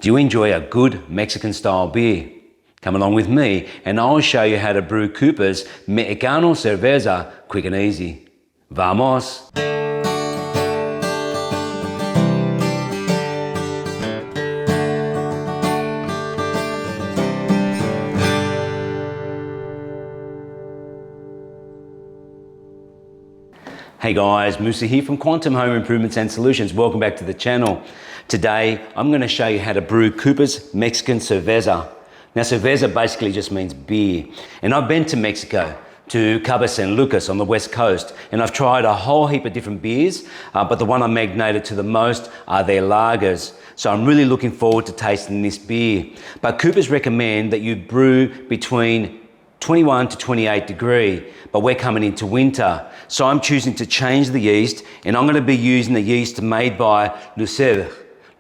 Do you enjoy a good Mexican style beer? Come along with me and I'll show you how to brew Coopers Mexican Cerverza quick and easy. Vamos! Hey guys, Musa here from Quantum Home Improvements and Solutions. Welcome back to the channel. Today, I'm going to show you how to brew Coopers Mexican Cerveza. Now, Cerveza basically just means beer. And I've been to Mexico, to Cabo San Lucas on the west coast, and I've tried a whole heap of different beers, but the one I'm magnated to the most are their lagers. So I'm really looking forward to tasting this beer. But Coopers recommend that you brew between 21 to 28 degree, but we're coming into winter. So I'm choosing to change the yeast, and I'm going to be using the yeast made by Le Cerveza.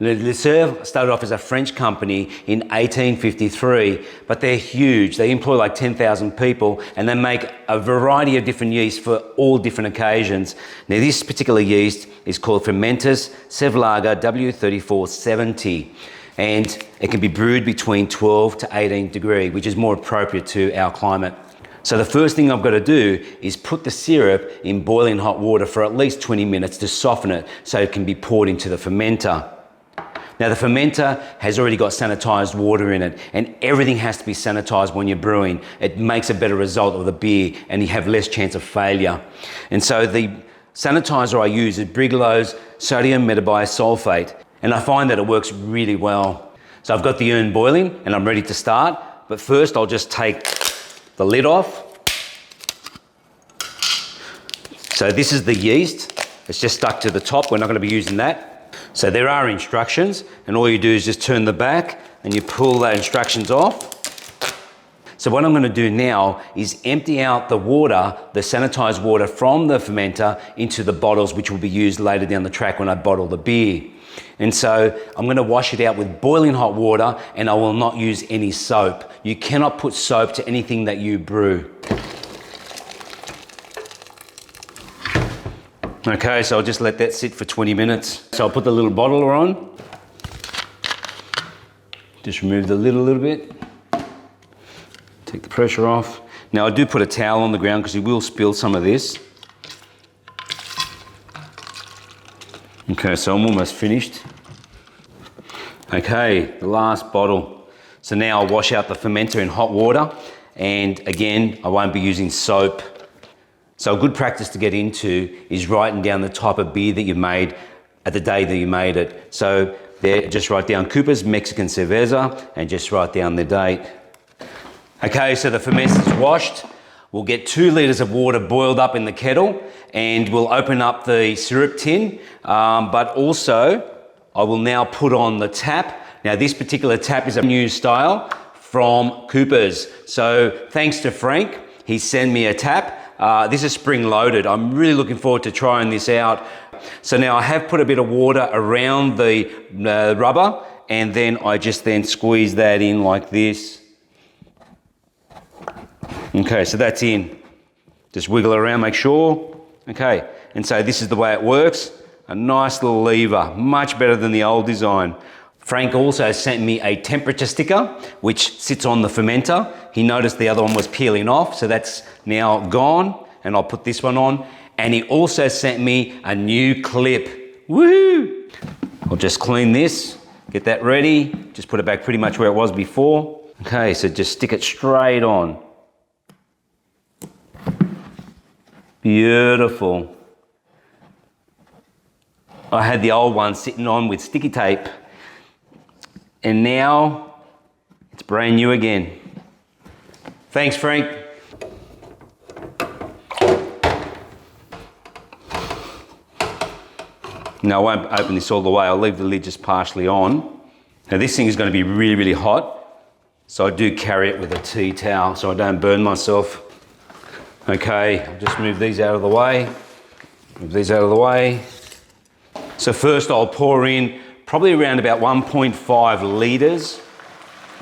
Le Cerveza started off as a French company in 1853, but they're huge. They employ like 10,000 people, and they make a variety of different yeasts for all different occasions. Now this particular yeast is called Fermenters Cerveza W3470. And it can be brewed between 12 to 18 degree, which is more appropriate to our climate. So the first thing I've got to do is put the syrup in boiling hot water for at least 20 minutes to soften it so it can be poured into the fermenter. Now the fermenter has already got sanitized water in it, and everything has to be sanitized when you're brewing. It makes a better result of the beer and you have less chance of failure. And so the sanitizer I use is Brigalo's sodium metabisulfate. And I find that it works really well. So I've got the urn boiling and I'm ready to start. But first I'll just take the lid off. So this is the yeast. It's just stuck to the top. We're not going to be using that. So there are instructions, and all you do is just turn the back and you pull the instructions off. So what I'm going to do now is empty out the water, the sanitized water from the fermenter into the bottles, which will be used later down the track when I bottle the beer. And so I'm going to wash it out with boiling hot water, and I will not use any soap. You cannot put soap to anything that you brew. Okay, so I'll just let that sit for 20 minutes. So I'll put the little bottler on. Just remove the lid a little bit. Take the pressure off. Now I do put a towel on the ground because you will spill some of this. Okay, so I'm almost finished. Okay, the last bottle. So now I'll wash out the fermenter in hot water, and again, I won't be using soap. So a good practice to get into is writing down the type of beer that you made at the day that you made it. So there, just write down Coopers Mexican Cerveza and just write down the date. Okay, so the fermenter is washed. We'll get 2 liters of water boiled up in the kettle, and we'll open up the syrup tin, but also I will now put on the tap. Now this particular tap is a new style from Coopers. So thanks to Frank, he sent me a tap. This is spring loaded. I'm really looking forward to trying this out. So now I have put a bit of water around the rubber, and then I just squeeze that in like this. Okay, so that's in. Just wiggle it around, make sure. Okay, and so this is the way it works. A nice little lever, much better than the old design. Frank also sent me a temperature sticker, which sits on the fermenter. He noticed the other one was peeling off, so that's now gone, and I'll put this one on. And he also sent me a new clip. Woohoo! I'll just clean this, get that ready, just put it back pretty much where it was before. Okay, so just stick it straight on. Beautiful. I had the old one sitting on with sticky tape, and now it's brand new again. Thanks, Frank. Now I won't open this all the way. I'll leave the lid just partially on. Now this thing is going to be really, really hot, so I do carry it with a tea towel so I don't burn myself. Okay, I'll just move these out of the way. Move these out of the way. So first I'll pour in probably around about 1.5 litres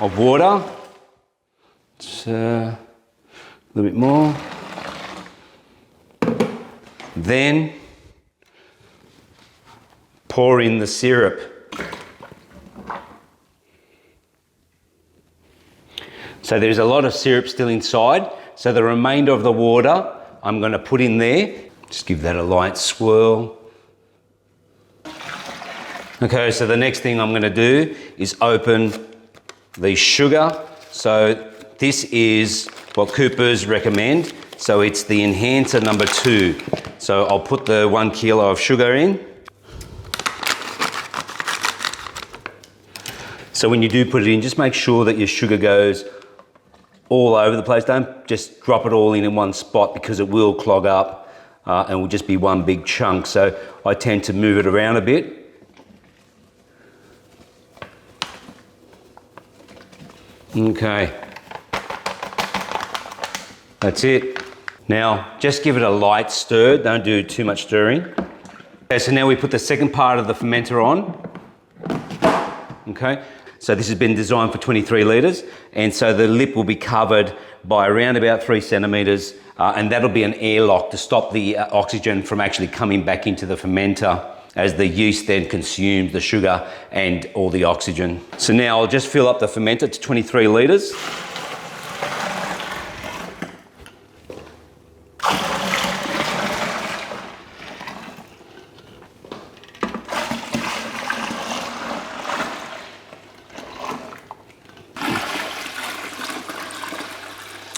of water. Just a little bit more. Then pour in the syrup. So there's a lot of syrup still inside. So the remainder of the water I'm going to put in there. Just give that a light swirl. Okay, so the next thing I'm going to do is open the sugar. So this is what Coopers recommend. So it's the enhancer number 2. So I'll put the 1 kilo of sugar in. So when you do put it in, just make sure that your sugar goes all over the place. Don't just drop it all in one spot, because it will clog up and will just be one big chunk. So I tend to move it around a bit. Okay, that's it. Now just give it a light stir, don't do too much stirring. Okay, so now we put the second part of the fermenter on. Okay, so this has been designed for 23 litres, and so the lip will be covered by around about 3 centimetres, and that'll be an airlock to stop the oxygen from actually coming back into the fermenter, as the yeast then consumes the sugar and all the oxygen. So now I'll just fill up the fermenter to 23 litres.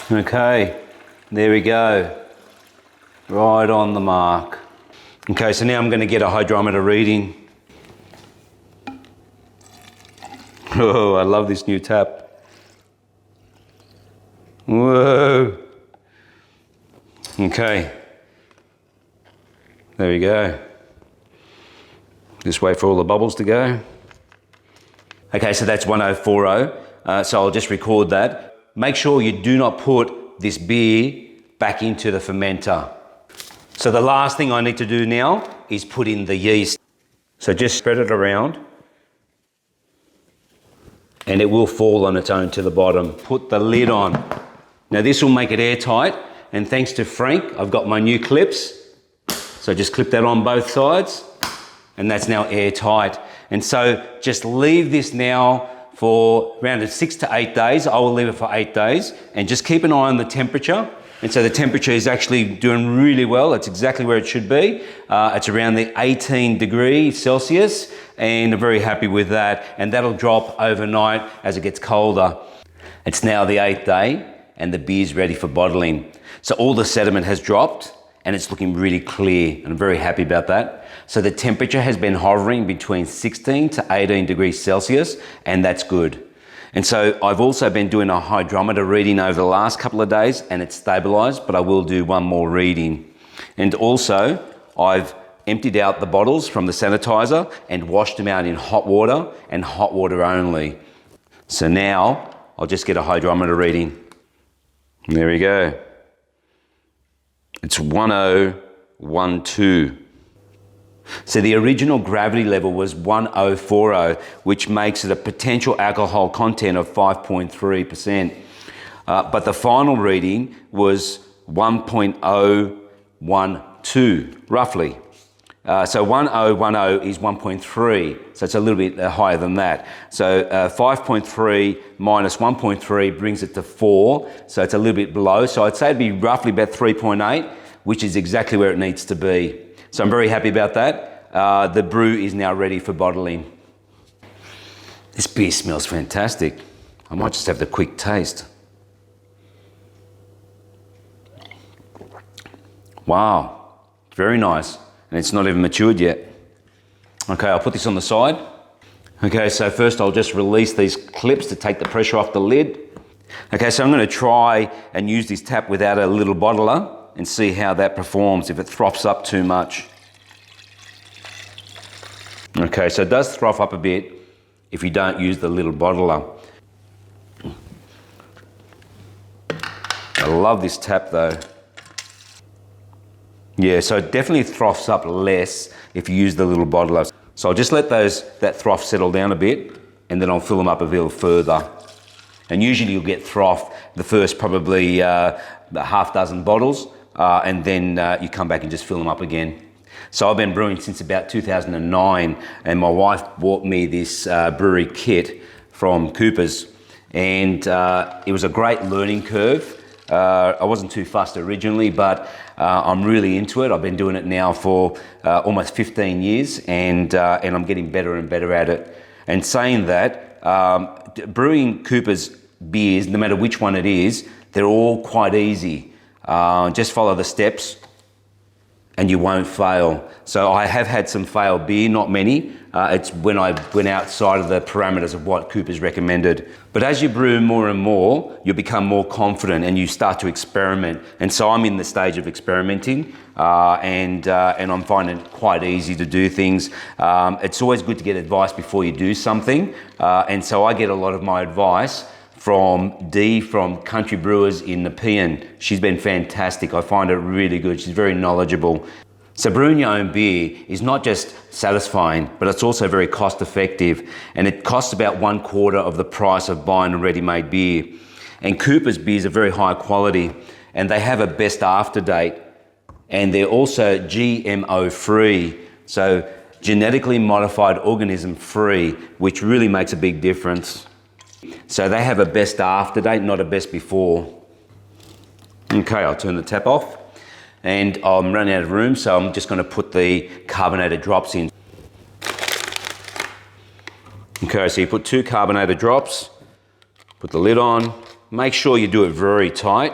Okay, there we go. Right on the mark. Okay, so now I'm going to get a hydrometer reading. Oh, I love this new tap. Whoa. Okay. There we go. Just wait for all the bubbles to go. Okay, so that's 1040. So I'll just record that. Make sure you do not put this beer back into the fermenter. So the last thing I need to do now is put in the yeast. So just spread it around, and it will fall on its own to the bottom. Put the lid on. Now this will make it airtight, and thanks to Frank, I've got my new clips. So just clip that on both sides, and that's now airtight. And so just leave this now for around 6 to 8 days. I will leave it for 8 days, and just keep an eye on the temperature. And so the temperature is actually doing really well. It's exactly where it should be. It's around the 18 degrees Celsius, and I'm very happy with that. And that'll drop overnight as it gets colder. It's now the 8th day, and the beer's ready for bottling. So all the sediment has dropped, and it's looking really clear, and I'm very happy about that. So the temperature has been hovering between 16 to 18 degrees Celsius, and that's good. And so I've also been doing a hydrometer reading over the last couple of days, and it's stabilized, but I will do one more reading. And also I've emptied out the bottles from the sanitizer and washed them out in hot water, and hot water only. So now I'll just get a hydrometer reading. There we go. It's 1012. So the original gravity level was 1040, which makes it a potential alcohol content of 5.3%. But the final reading was 1.012, roughly. So 1010 is 1.3, so it's a little bit higher than that. So 5.3 minus 1.3 brings it to 4, so it's a little bit below. So I'd say it'd be roughly about 3.8, which is exactly where it needs to be. So I'm very happy about that. The brew is now ready for bottling. This beer smells fantastic. I might just have the quick taste. Wow, very nice. And it's not even matured yet. Okay, I'll put this on the side. Okay, so first I'll just release these clips to take the pressure off the lid. Okay, so I'm going to try and use this tap without a little bottler and see how that performs, if it froths up too much. Okay, so it does froth up a bit if you don't use the little bottler. I love this tap though. Yeah, so it definitely froths up less if you use the little bottler. So I'll just let that froth settle down a bit, and then I'll fill them up a little further. And usually you'll get froth the first probably half dozen bottles, and then you come back and just fill them up again. So I've been brewing since about 2009, and my wife bought me this brewery kit from Coopers, and it was a great learning curve. I wasn't too fussed originally, but I'm really into it. I've been doing it now for almost 15 years, and I'm getting better and better at it. And saying that, brewing Coopers beers, no matter which one it is, they're all quite easy. Just follow the steps and you won't fail. So I have had some failed beer, not many. It's when I went outside of the parameters of what Coopers recommended. But as you brew more and more, you become more confident and you start to experiment. And so I'm in the stage of experimenting, and I'm finding it quite easy to do things. It's always good to get advice before you do something. And so I get a lot of my advice from Dee from Country Brewers in Nepean. She's been fantastic. I find her really good. She's very knowledgeable. So brewing your own beer is not just satisfying, but it's also very cost effective, and it costs about 1/4 of the price of buying a ready-made beer. And Coopers beers are very high quality, and they have a best after date, and they're also GMO free, so genetically modified organism free, which really makes a big difference. So they have a best after date, not a best before. Okay, I'll turn the tap off. And I'm running out of room, so I'm just going to put the carbonated drops in. Okay, so you put 2 carbonated drops, put the lid on. Make sure you do it very tight.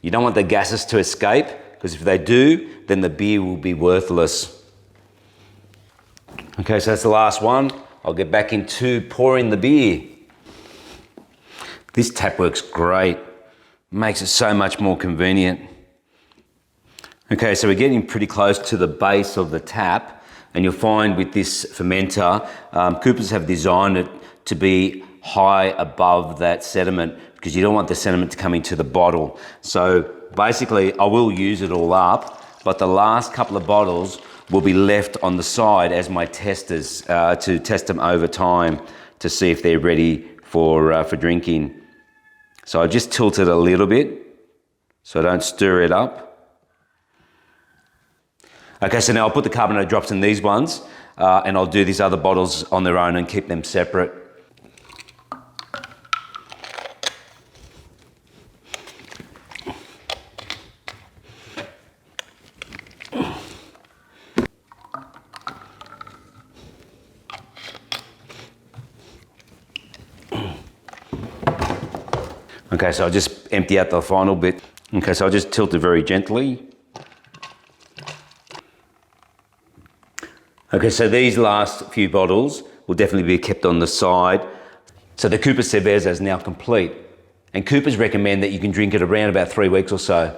You don't want the gases to escape, because if they do, then the beer will be worthless. Okay, so that's the last one. I'll get back into pouring the beer. This tap works great. Makes it so much more convenient. Okay, so we're getting pretty close to the base of the tap, and you'll find with this fermenter, Coopers have designed it to be high above that sediment, because you don't want the sediment to come into the bottle. So basically, I will use it all up, but the last couple of bottles will be left on the side as my testers, to test them over time to see if they're ready for drinking. So I just tilt it a little bit so I don't stir it up. Okay, so now I'll put the carbonated drops in these ones, and I'll do these other bottles on their own and keep them separate. Okay, so I'll just empty out the final bit. Okay, so I'll just tilt it very gently. Okay, so these last few bottles will definitely be kept on the side. So the Coopers Cerveza is now complete, and Coopers recommend that you can drink it around about 3 weeks or so.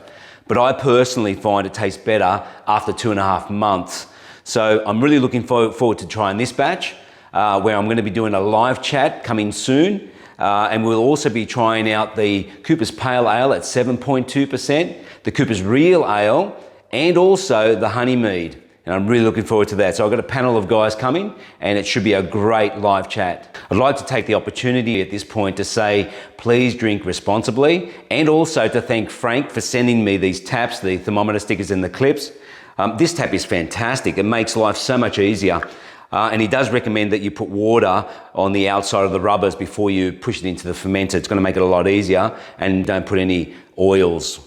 But I personally find it tastes better after 2.5 months. So I'm really looking forward to trying this batch, where I'm going to be doing a live chat coming soon. And we'll also be trying out the Coopers Pale Ale at 7.2%, the Coopers Real Ale, and also the Honey Mead. And I'm really looking forward to that. So I've got a panel of guys coming, and it should be a great live chat. I'd like to take the opportunity at this point to say, please drink responsibly, and also to thank Frank for sending me these taps, the thermometer stickers and the clips. This tap is fantastic. It makes life so much easier. And he does recommend that you put water on the outside of the rubbers before you push it into the fermenter. It's going to make it a lot easier, and don't put any oils.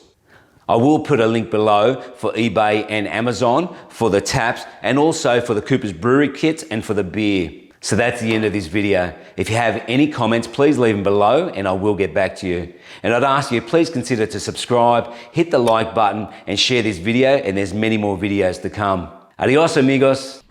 I will put a link below for eBay and Amazon for the taps, and also for the Coopers brewery kits and for the beer. So that's the end of this video. If you have any comments, please leave them below and I will get back to you. And I'd ask you, please consider to subscribe, hit the like button and share this video, and there's many more videos to come. Adios amigos.